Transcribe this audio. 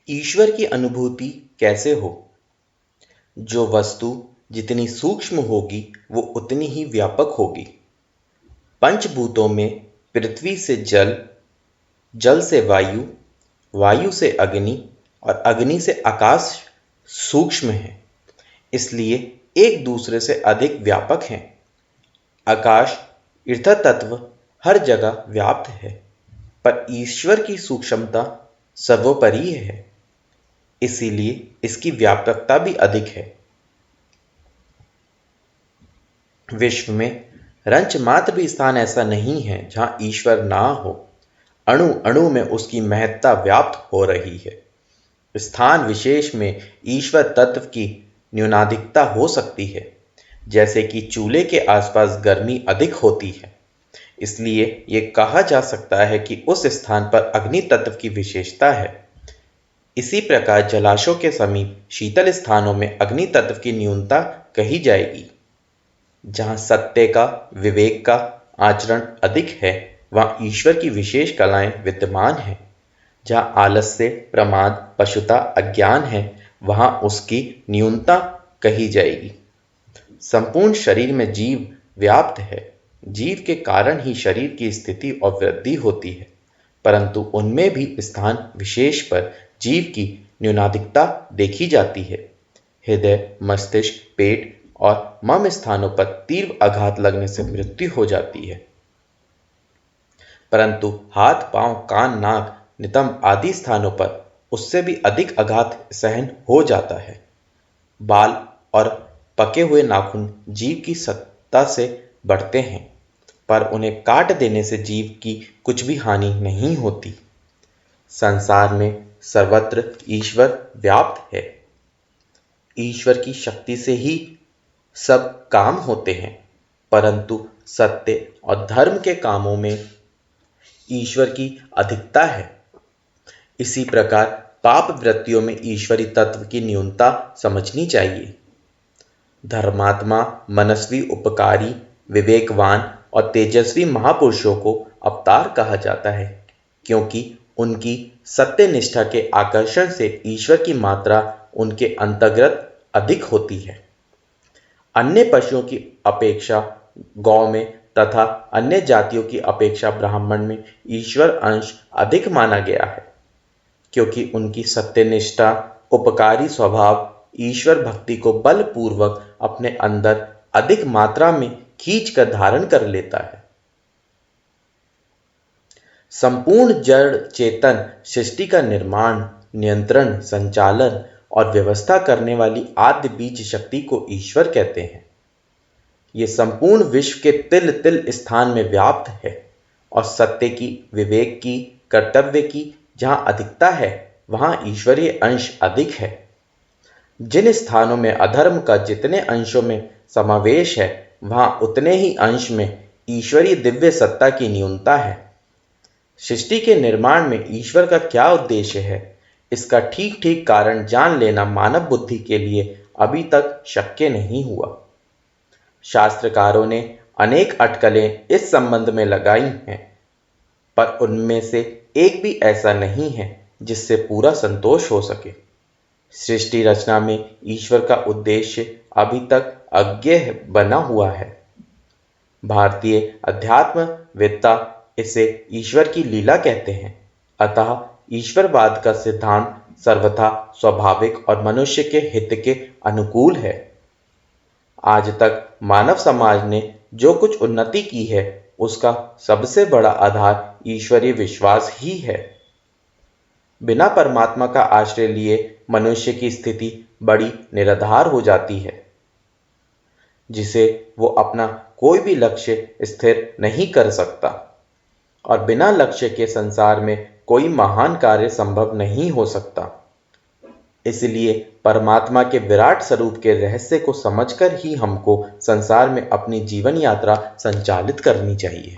ईश्वर की अनुभूति कैसे हो? जो वस्तु जितनी सूक्ष्म होगी वो उतनी ही व्यापक होगी। पंचभूतों में पृथ्वी से जल, जल से वायु, वायु से अग्नि और अग्नि से आकाश सूक्ष्म है, इसलिए एक दूसरे से अधिक व्यापक हैं। आकाश ईथर तत्व हर जगह व्याप्त है, पर ईश्वर की सूक्ष्मता सर्वोपरि है, इसीलिए इसकी व्यापकता भी अधिक है। विश्व में रंच मात्र भी स्थान ऐसा नहीं है जहां ईश्वर ना हो। अणु अणु में उसकी महत्ता व्याप्त हो रही है। स्थान विशेष में ईश्वर तत्व की न्यूनाधिकता हो सकती है, जैसे कि चूल्हे के आसपास गर्मी अधिक होती है, इसलिए यह कहा जा सकता है कि उस स्थान पर अग्नि तत्व की विशेषता है। इसी प्रकार जलाशयों के समीप शीतल स्थानों में अग्नि तत्व की न्यूनता कही जाएगी। जहां सत्य का, विवेक का आचरण अधिक है, वहां ईश्वर की विशेष कलाएं विद्यमान हैं। जहां आलस्य, प्रमाद, पशुता, अज्ञान है, वहां उसकी न्यूनता कही जाएगी। संपूर्ण शरीर में जीव व्याप्त है। जीव के कारण ही शरीर की स्थिति और वृद्धि होती है, परंतु उनमें भी स्थान विशेष पर जीव की न्यूनाधिकता देखी जाती है। हृदय, मस्तिष्क, पेट और मम स्थानों पर तीव्र आघात लगने से मृत्यु हो जाती है, परंतु हाथ, पांव, कान, नाक, नितंब आदि स्थानों पर उससे भी अधिक आघात सहन हो जाता है। बाल और पके हुए नाखून जीव की सत्ता से बढ़ते हैं, पर उन्हें काट देने से जीव की कुछ भी हानि नहीं होती। संसार में सर्वत्र ईश्वर व्याप्त है। ईश्वर की शक्ति से ही सब काम होते हैं, परंतु सत्य और धर्म के कामों में ईश्वर की अधिकता है। इसी प्रकार पाप वृत्तियों में ईश्वरी तत्व की न्यूनता समझनी चाहिए। धर्मात्मा, मनस्वी, उपकारी, विवेकवान और तेजस्वी महापुरुषों को अवतार कहा जाता है, क्योंकि उनकी सत्यनिष्ठा के आकर्षण से ईश्वर की मात्रा उनके अंतर्गत अधिक होती है। अन्य पशुओं की अपेक्षा गौ में तथा अन्य जातियों की अपेक्षा ब्राह्मण में ईश्वर अंश अधिक माना गया है, क्योंकि उनकी सत्यनिष्ठा, उपकारी स्वभाव ईश्वर भक्ति को बलपूर्वक अपने अंदर अधिक मात्रा में खींचकर धारण कर लेता है। संपूर्ण जड़ चेतन सृष्टि का निर्माण, नियंत्रण, संचालन और व्यवस्था करने वाली आद्य बीज शक्ति को ईश्वर कहते हैं। ये संपूर्ण विश्व के तिल तिल स्थान में व्याप्त है और सत्य की, विवेक की, कर्तव्य की जहां अधिकता है, वहां ईश्वरीय अंश अधिक है। जिन स्थानों में अधर्म का जितने अंशों में समावेश है, वहां उतने ही अंश में ईश्वरीय दिव्य सत्ता की न्यूनता है। सृष्टि के निर्माण में ईश्वर का क्या उद्देश्य है, इसका ठीक ठीक कारण जान लेना मानव बुद्धि के लिए अभी तक शक्य नहीं हुआ। शास्त्रकारों ने अनेक अटकलें इस संबंध में लगाई हैं, पर उनमें से एक भी ऐसा नहीं है जिससे पूरा संतोष हो सके। सृष्टि रचना में ईश्वर का उद्देश्य अभी तक अज्ञेय बना हुआ है। भारतीय अध्यात्मवेत्ता इसे ईश्वर की लीला कहते हैं। अतः ईश्वरवाद का सिद्धांत सर्वथा स्वाभाविक और मनुष्य के हित के अनुकूल है। आज तक मानव समाज ने जो कुछ उन्नति की है, उसका सबसे बड़ा आधार ईश्वरीय विश्वास ही है। बिना परमात्मा का आश्रय लिए मनुष्य की स्थिति बड़ी निराधार हो जाती है, जिसे वो अपना कोई भी लक्ष्य स्थिर नहीं कर सकता, और बिना लक्ष्य के संसार में कोई महान कार्य संभव नहीं हो सकता। इसलिए परमात्मा के विराट स्वरूप के रहस्य को समझकर ही हमको संसार में अपनी जीवन यात्रा संचालित करनी चाहिए।